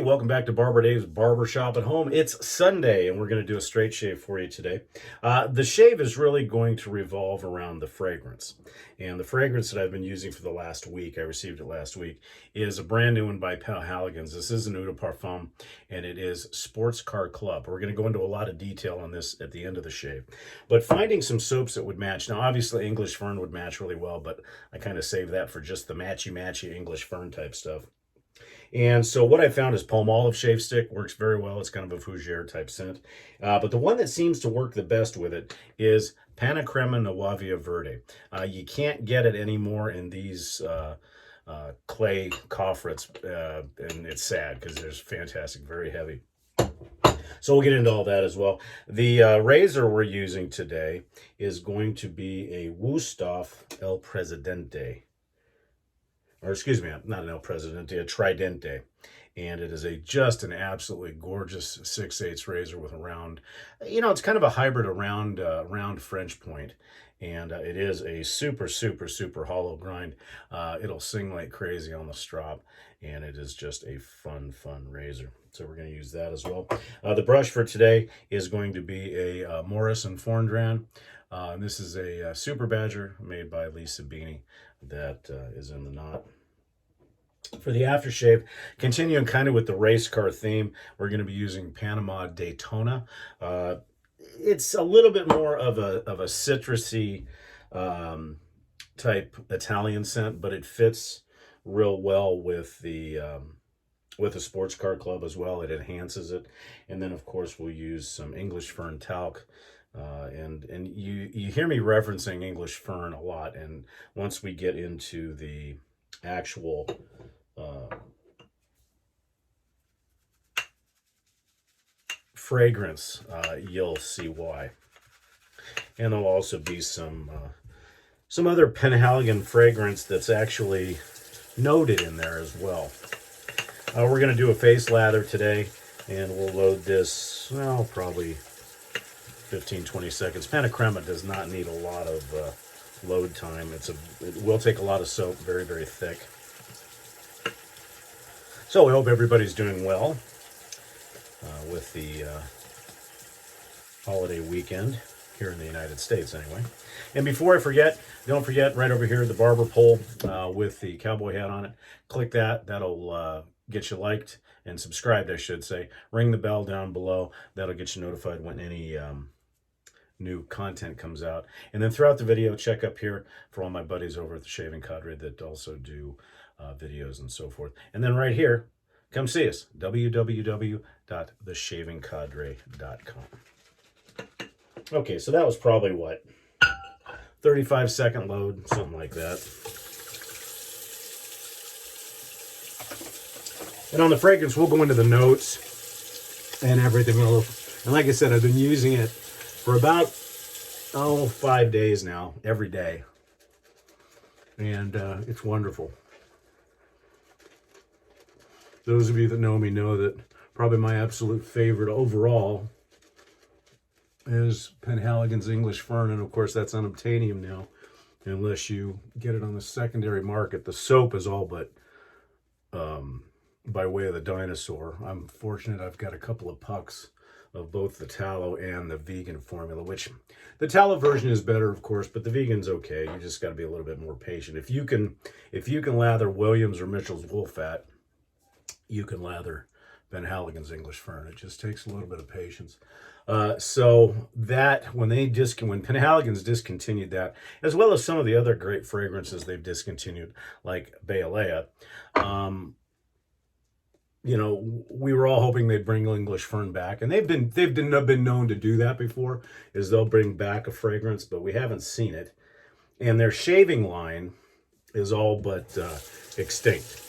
welcome back to Barber Dave's Barbershop at Home. It's Sunday, and we're going to do a straight shave for you today. The shave is really going to revolve around the fragrance. And the fragrance that I've been using for the last week, I received it last week, is a brand new one by Penhaligons. This is an Eau de Parfum, and it is Sports Car Club. We're going to go into a lot of detail on this at the end of the shave. But finding some soaps that would match. Now, obviously, English Fern would match really well, but I kind of saved that for just the matchy-matchy English Fern type stuff. And so what I found is Palmolive Shave Stick works very well. It's kind of a fougere type scent. But the one that seems to work the best with it is Panacrema Nuavia Verde. You can't get it anymore in these clay coffrets, and it's sad because they're fantastic, very heavy. So we'll get into all that as well. The razor we're using today is going to be a Wustof El Presidente. Or excuse me, not an El Presidente, a Tridente. And it is just an absolutely gorgeous 6/8 razor with a round, it's kind of a hybrid round French point. And it is a super, super, super hollow grind. It'll sing like crazy on the strop. And it is just a fun razor. So we're going to use that as well. The brush for today is going to be a Morris and Frondran. And this is a Super Badger made by Sabini that is in the knot. For the aftershave, continuing kind of with the race car theme, we're going to be using Panama Daytona. It's a little bit more of a citrusy type Italian scent, but it fits real well with the sports car club as well. It enhances it. And then, of course, we'll use some English Fern talc. And you hear me referencing English Fern a lot. And once we get into the actual fragrance, you'll see why. And there'll also be some other Penhaligon fragrance that's actually noted in there as well. We're going to do a face lather today, and we'll load this, well, probably 15-20 seconds. Panacrema does not need a lot of load time. It will take a lot of soap, very, very thick. So I hope everybody's doing well with the holiday weekend here in the United States anyway. And before I forget, don't forget right over here the barber pole with the cowboy hat on it. Click that. That'll get you liked and subscribed, I should say. Ring the bell down below. That'll get you notified when any new content comes out. And then throughout the video, check up here for all my buddies over at the Shaving Cadre that also do videos and so forth. And then right here, come see us, www.theshavingcadre.com. Okay, so that was probably what, 35-second load, something like that. And on the fragrance, we'll go into the notes and everything else. And like I said, I've been using it for about 5 days now, every day. And it's wonderful. Those of you that know me know that probably my absolute favorite overall is Penhaligons English Fern. And of course, that's unobtainium now, unless you get it on the secondary market. The soap is all but by way of the dinosaur. I'm fortunate I've got a couple of pucks of both the tallow and the vegan formula, which the tallow version is better, of course, but the vegan's okay. You just got to be a little bit more patient. If you can lather Williams or Mitchell's wool fat, you can lather Penhaligons English Fern. It just takes a little bit of patience. So that when Penhaligons discontinued that, as well as some of the other great fragrances they've discontinued, like Boellis, we were all hoping they'd bring English Fern back, and they've been known to do that before. Is they'll bring back a fragrance, but we haven't seen it. And their shaving line is all but extinct.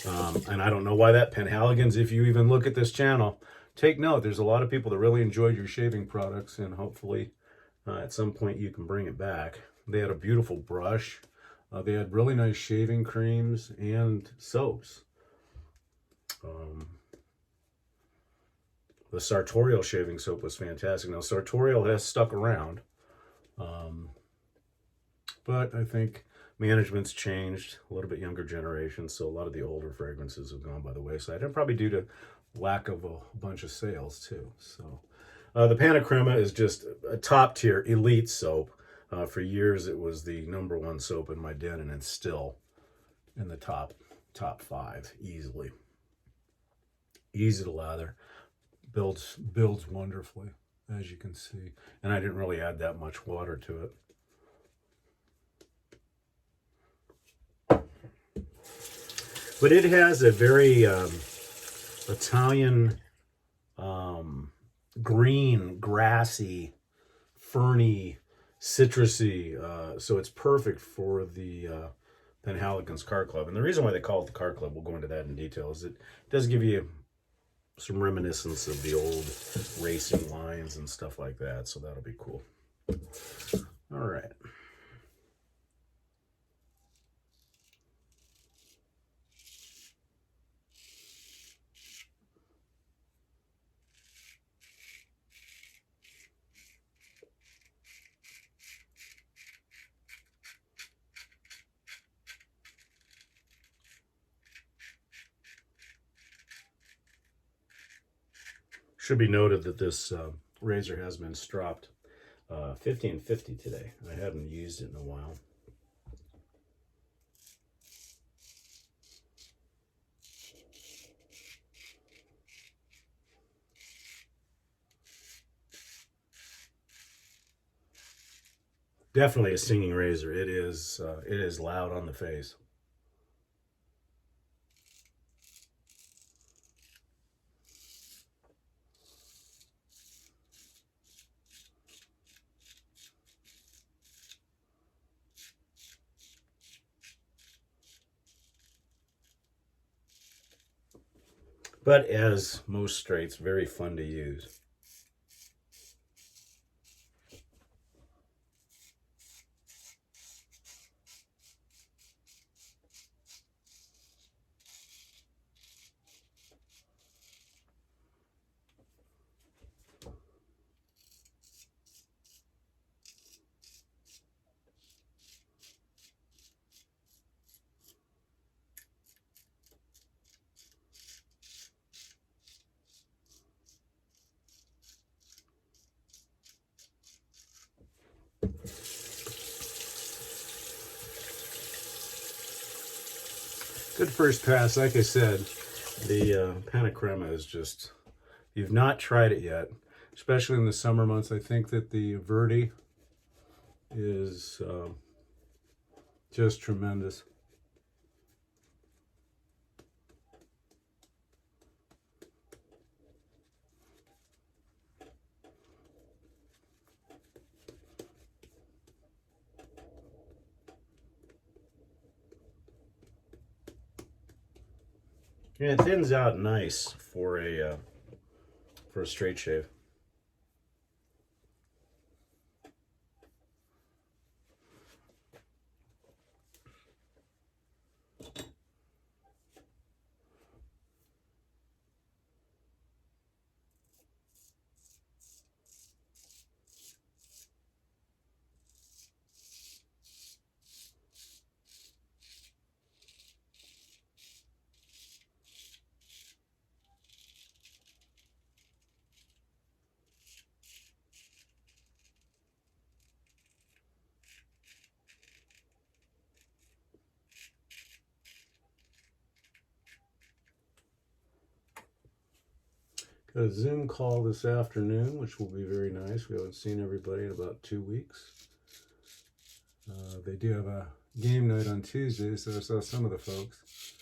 And I don't know why that. Penhaligons, if you even look at this channel, take note. There's a lot of people that really enjoyed your shaving products, and hopefully at some point you can bring it back. They had a beautiful brush. They had really nice shaving creams and soaps. The sartorial shaving soap was fantastic. Now, sartorial has stuck around, but I think management's changed, a little bit younger generation, so a lot of the older fragrances have gone by the wayside, and probably due to lack of a bunch of sales too. So the Panacrema is just a top tier elite soap. For years, it was the #1 soap in my den, and it's still in the top 5 easily. Easy to lather, builds wonderfully, as you can see, and I didn't really add that much water to it. But it has a very Italian green, grassy, ferny, citrusy. So it's perfect for the Penhaligons Car Club. And the reason why they call it the Car Club, we'll go into that in detail, is it does give you some reminiscence of the old racing lines and stuff like that. So that'll be cool. All right. Should be noted that this razor has been stropped 1550 today. I haven't used it in a while. Definitely a singing razor. It is loud on the face. But as most straights, very fun to use. Good first pass. Like I said, the Panacrema is just, if you've not tried it yet, especially in the summer months, I think that the Verde is just tremendous. And it thins out nice for a straight shave. Got a Zoom call this afternoon, which will be very nice. We haven't seen everybody in about 2 weeks. They do have a game night on Tuesday, so I saw some of the folks.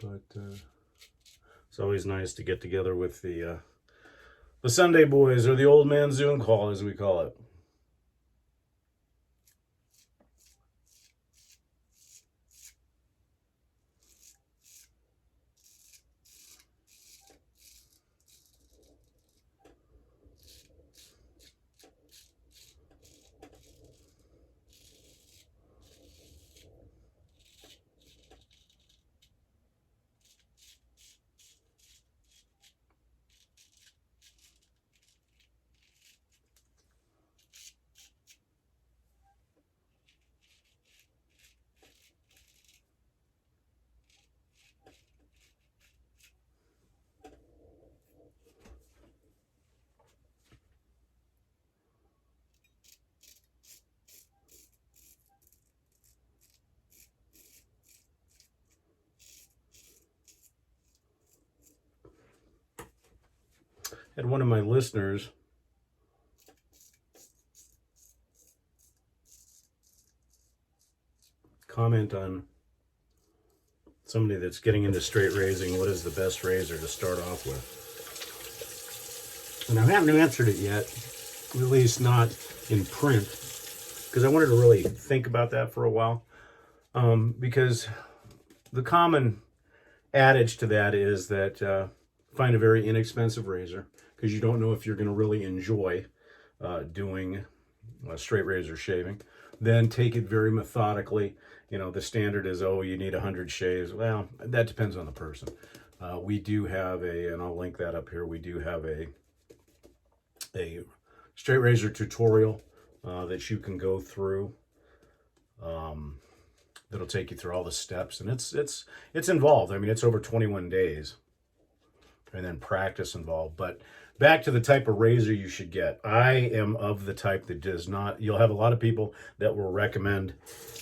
But it's always nice to get together with the Sunday boys, or the old man Zoom call, as we call it. had one of my listeners comment on somebody that's getting into straight raising, what is the best razor to start off with? And I haven't answered it yet, at least not in print, because I wanted to really think about that for a while. Because the common adage to that is that find a very inexpensive razor, because you don't know if you're going to really enjoy doing straight razor shaving. Then take it very methodically. You know, the standard is, oh, you need 100 shaves. Well, that depends on the person. We do have and I'll link that up here, we do have a straight razor tutorial that you can go through. That'll take you through all the steps, and it's involved. I mean, it's over 21 days, and then practice involved. But back to the type of razor you should get. I am of the type that does not. You'll have a lot of people that will recommend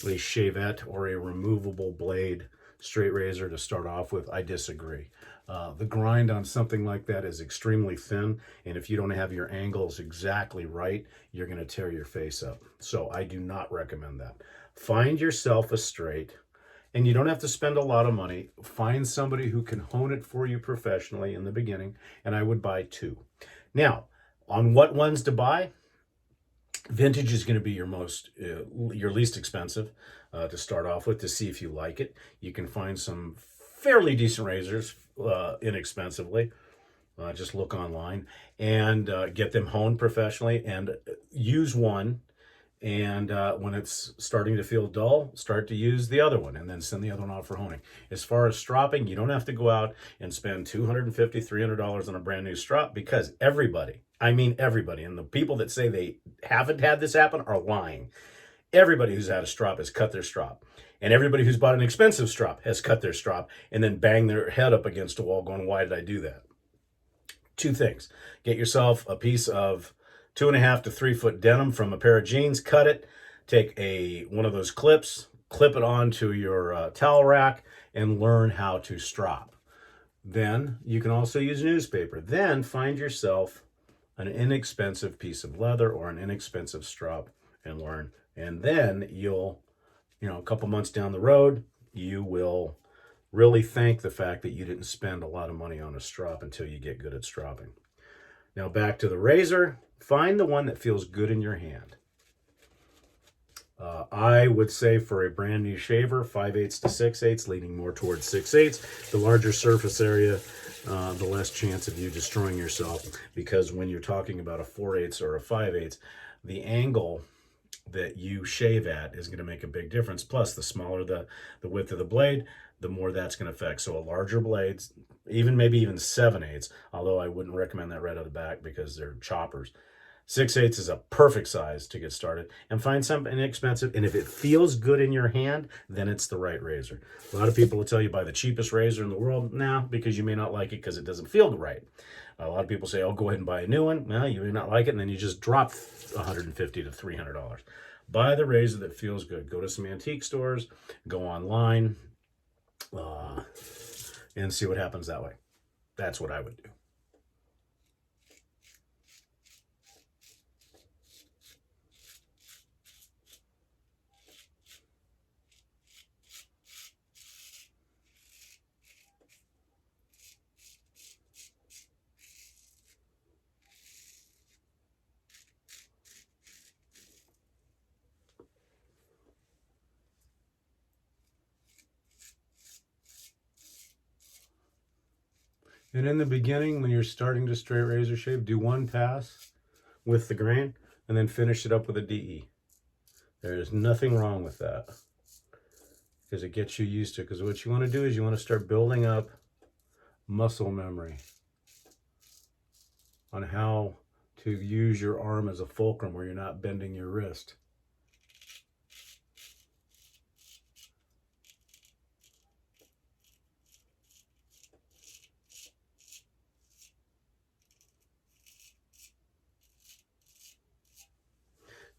a shavette or a removable blade straight razor to start off with. I disagree. The grind on something like that is extremely thin, and if you don't have your angles exactly right, you're going to tear your face up. So I do not recommend that. Find yourself a straight, and you don't have to spend a lot of money. Find somebody who can hone it for you professionally in the beginning, and I would buy 2. Now, on what ones to buy? Vintage is going to be your least expensive to start off with, to see if you like it. You can find some fairly decent razors inexpensively. Just look online and get them honed professionally, and use one. And when it's starting to feel dull, start to use the other one, and then send the other one off for honing. As far as stropping, you don't have to go out and spend $250, $300 on a brand new strop, because everybody, I mean everybody, and the people that say they haven't had this happen are lying. Everybody who's had a strop has cut their strop. And everybody who's bought an expensive strop has cut their strop and then banged their head up against a wall going, why did I do that? 2 things. Get yourself a piece of 2.5 to 3 foot denim from a pair of jeans, cut it, take one of those clips, clip it onto your towel rack, and learn how to strop. Then you can also use newspaper. Then find yourself an inexpensive piece of leather or an inexpensive strop and learn. And then you'll, a couple months down the road, you will really thank the fact that you didn't spend a lot of money on a strop until you get good at stropping. Now back to the razor. Find the one that feels good in your hand. I would say for a brand new shaver, 5/8 to 6/8, leaning more towards 6/8. The larger surface area, the less chance of you destroying yourself, because when you're talking about a 4/8 or a 5/8, the angle that you shave at is going to make a big difference. Plus, the smaller the width of the blade, the more that's going to affect. So a larger blade, maybe even 7/8, although I wouldn't recommend that right out of the back because they're choppers. 6/8 is a perfect size to get started. And find something inexpensive, and if it feels good in your hand, then it's the right razor. A lot of people will tell you buy the cheapest razor in the world now, because you may not like it because it doesn't feel right. A lot of people say, oh, go ahead and buy a new one. Well, you may not like it, and then you just drop $150 to $300. Buy the razor that feels good. Go to some antique stores, go online, and see what happens that way. That's what I would do. And in the beginning, when you're starting to straight razor shave, do one pass with the grain and then finish it up with a DE. There's nothing wrong with that, because it gets you used to it. Because what you want to do is you want to start building up muscle memory on how to use your arm as a fulcrum where you're not bending your wrist.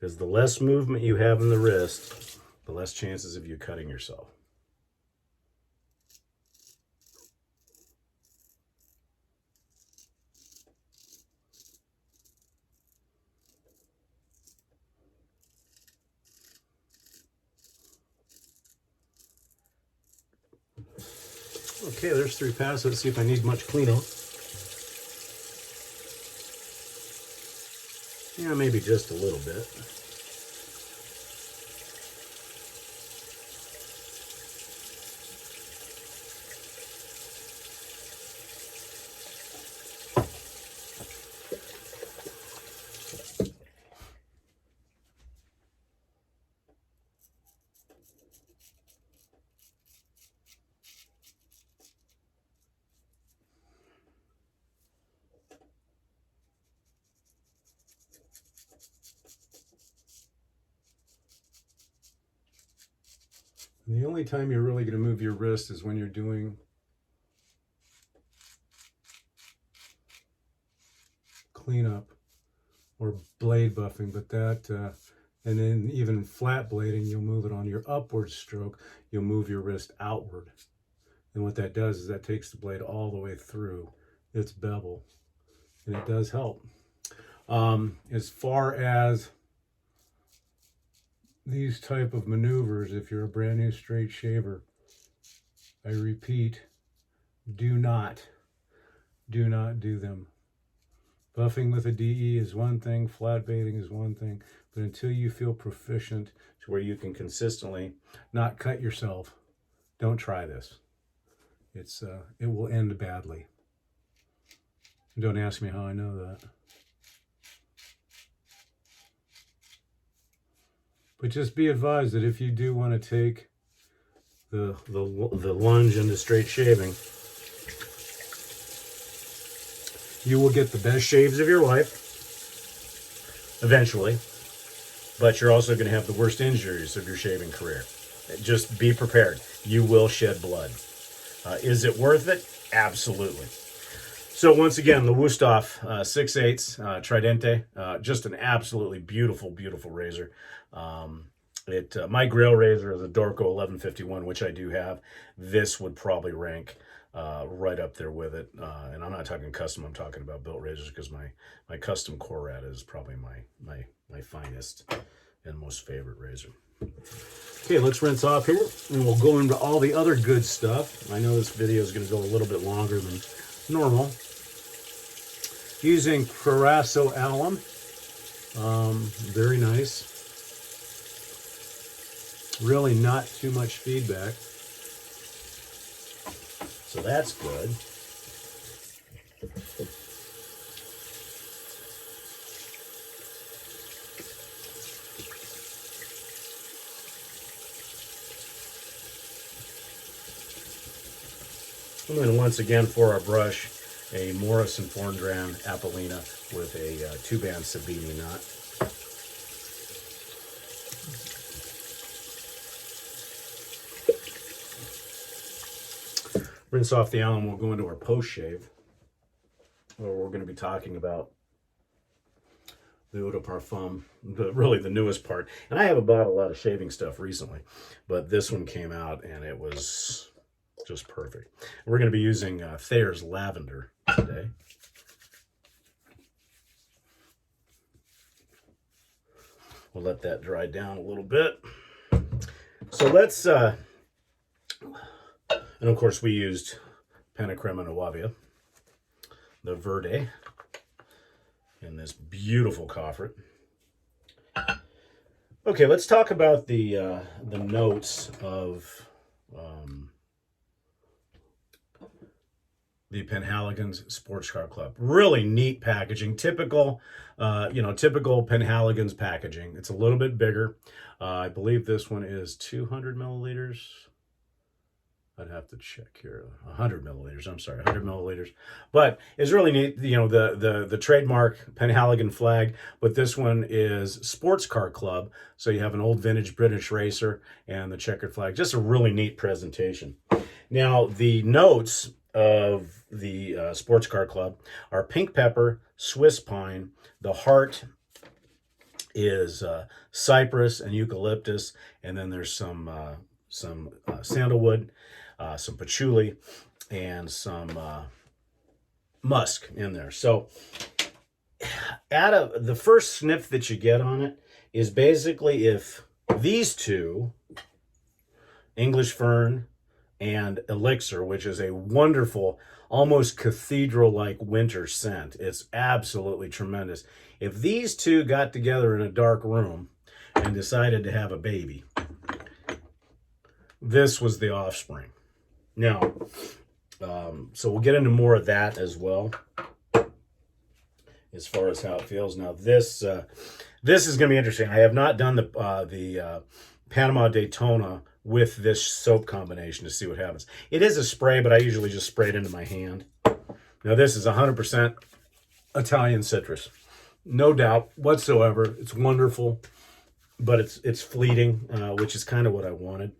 Because the less movement you have in the wrist, the less chances of you cutting yourself. Okay, there's 3 passes. Let's see if I need much cleanup. Yeah, maybe just a little bit. And the only time you're really going to move your wrist is when you're doing cleanup or blade buffing, but that, and then even flat blading, you'll move it on your upward stroke, you'll move your wrist outward. And what that does is that takes the blade all the way through its bevel, and it does help. As far as these type of maneuvers, if you're a brand new straight shaver, I repeat, do not do them. Buffing with a DE is one thing, flat baiting is one thing, but until you feel proficient to where you can consistently not cut yourself, don't try this. It will end badly. Don't ask me how I know that. But just be advised that if you do want to take the lunge into straight shaving, you will get the best shaves of your life eventually, but you're also going to have the worst injuries of your shaving career. Just be prepared. You will shed blood. Is it worth it? Absolutely. So once again, the Wustof 6/8 Tridente, just an absolutely beautiful, beautiful razor. My grail razor is a Dorco 1151, which I do have. This would probably rank right up there with it. And I'm not talking custom, I'm talking about built razors, because my custom Corad is probably my finest and most favorite razor. Okay, let's rinse off here, and we'll go into all the other good stuff. I know this video is going to go a little bit longer than normal. Using Proraso Alum, very nice. Really not too much feedback, so that's good. And then once again for our brush, a Morrison Frondran Apolina with a 2-band Sabini knot. Rinse off the alum, we'll go into our post shave, where we're going to be talking about the eau de parfum, really the newest part. And I haven't bought a lot of shaving stuff recently, but this one came out and it was just perfect. We're going to be using Thayer's Lavender today. We'll let that dry down a little bit. So let's, and of course we used Panacrema Nuavia, the Verde, in this beautiful cofferet. Okay, let's talk about the notes of the Penhaligons Sports Car Club. Really neat packaging, typical, typical Penhaligons packaging. It's a little bit bigger. I believe this one is 200 milliliters. I'd have to check here. 100 milliliters. I'm sorry, 100 milliliters. But it's really neat. The trademark Penhaligon flag, but this one is Sports Car Club. So you have an old vintage British racer and the checkered flag. Just a really neat presentation. Now the notes of the Sports Car Club are pink pepper, Swiss pine. The heart is cypress and eucalyptus, and then there's some sandalwood, some patchouli, and some musk in there. So the first sniff that you get on it is basically if these two, English Fern and Elixir, which is a wonderful, almost cathedral-like winter scent. It's absolutely tremendous. If these two got together in a dark room and decided to have a baby, this was the offspring. Now, so we'll get into more of that as well, as far as how it feels. Now, this is going to be interesting. I have not done the Panama Daytona with this soap combination to see what happens. It is a spray, but I usually just spray it into my hand. Now, this is 100% Italian citrus. No doubt whatsoever. It's wonderful, but it's fleeting, which is kind of what I wanted.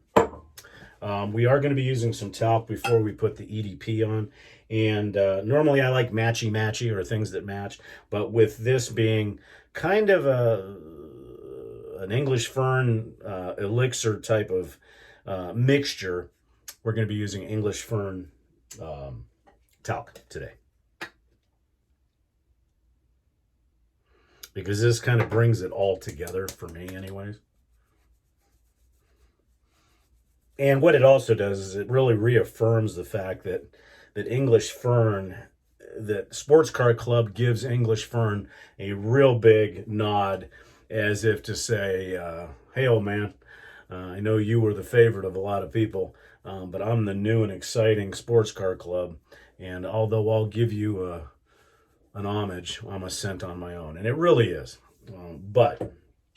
We are going to be using some talc before we put the EDP on. And normally I like matchy-matchy, or things that match. But with this being kind of an English fern elixir type of mixture, we're going to be using English fern talc today. Because this kind of brings it all together for me anyways. And what it also does is it really reaffirms the fact that English fern, that Sports Car Club gives English fern a real big nod, as if to say, hey, old man, I know you were the favorite of a lot of people, but I'm the new and exciting Sports Car Club. And although I'll give you an homage, I'm a scent on my own. And it really is. But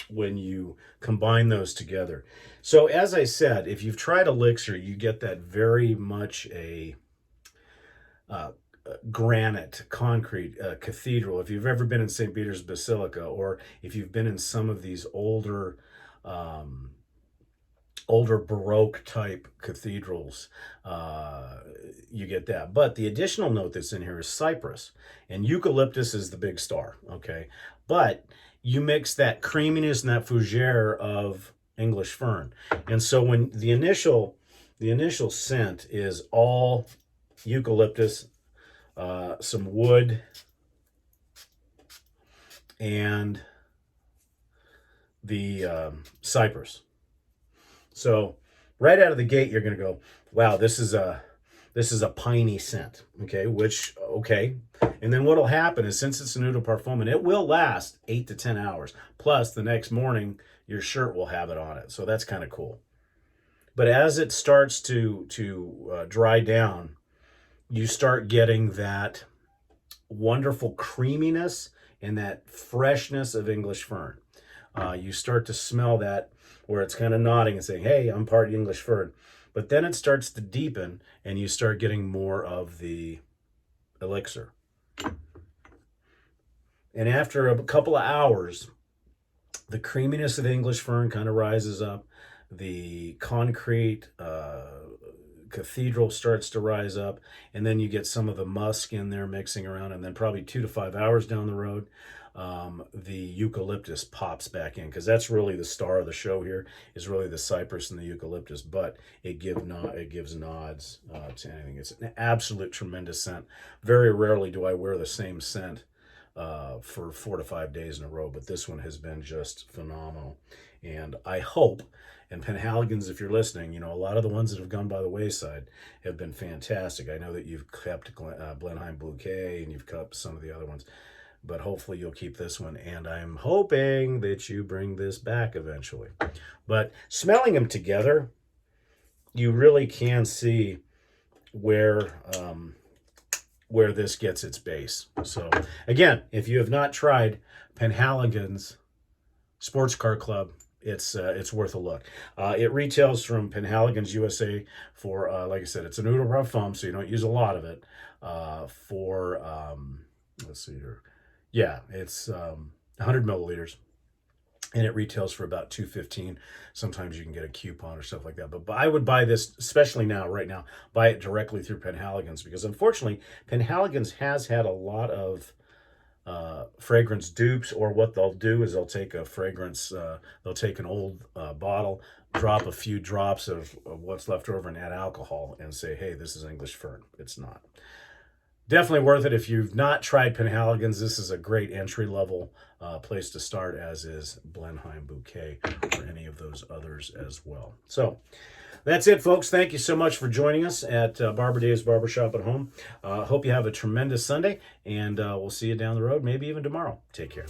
when you combine those together. So as I said, if you've tried Elixir, you get that very much a granite, concrete, cathedral. If you've ever been in St. Peter's Basilica, or if you've been in some of these older Baroque type cathedrals, you get that. But the additional note that's in here is cypress, and eucalyptus is the big star, okay? But you mix that creaminess and that fougere of English fern. And so when the initial scent is all eucalyptus, some wood, and the cypress. So right out of the gate, you're going to go, wow, this is a piney scent, okay, and then what'll happen is, since it's an eau de parfum, and it will last 8 to 10 hours, plus the next morning your shirt will have it on it, so that's kind of cool. But as it starts to dry down, you start getting that wonderful creaminess and that freshness of English fern. You start to smell that, where it's kind of nodding and saying, hey, I'm part English fern. But then it starts to deepen, and you start getting more of the elixir. And after a couple of hours, the creaminess of the English fern kind of rises up. The concrete cathedral starts to rise up, and then you get some of the musk in there mixing around, and then probably 2 to 5 hours down the road, the eucalyptus pops back in, because that's really the star of the show here, is really the cypress and the eucalyptus. But it gives nods to anything. It's an absolute tremendous scent. Very rarely do I wear the same scent for 4 to 5 days in a row, but this one has been just phenomenal. And I hope, and Penhaligons, if you're listening, a lot of the ones that have gone by the wayside have been fantastic. I know that you've kept Blenheim Bouquet, and you've kept some of the other ones, but hopefully you'll keep this one, and I'm hoping that you bring this back eventually. But smelling them together, you really can see where this gets its base. So again, if you have not tried Penhaligons Sports Car Club, it's worth a look. It retails from Penhaligons USA for, like I said, it's an eau de parfum, so you don't use a lot of it, let's see here. Yeah, it's 100 milliliters, and it retails for about $2.15. Sometimes you can get a coupon or stuff like that. But I would buy this, especially right now, buy it directly through Penhaligons, because unfortunately, Penhaligons has had a lot of fragrance dupes, or what they'll do is they'll take a fragrance, they'll take an old bottle, drop a few drops of what's left over, and add alcohol, and say, hey, this is English fern. It's not. Definitely worth it. If you've not tried Penhaligons, this is a great entry-level place to start, as is Blenheim Bouquet, or any of those others as well. So That's it, folks. Thank you so much for joining us at Barber Dave's Barbershop at Home. Hope you have a tremendous Sunday, and we'll see you down the road, maybe even tomorrow. Take care.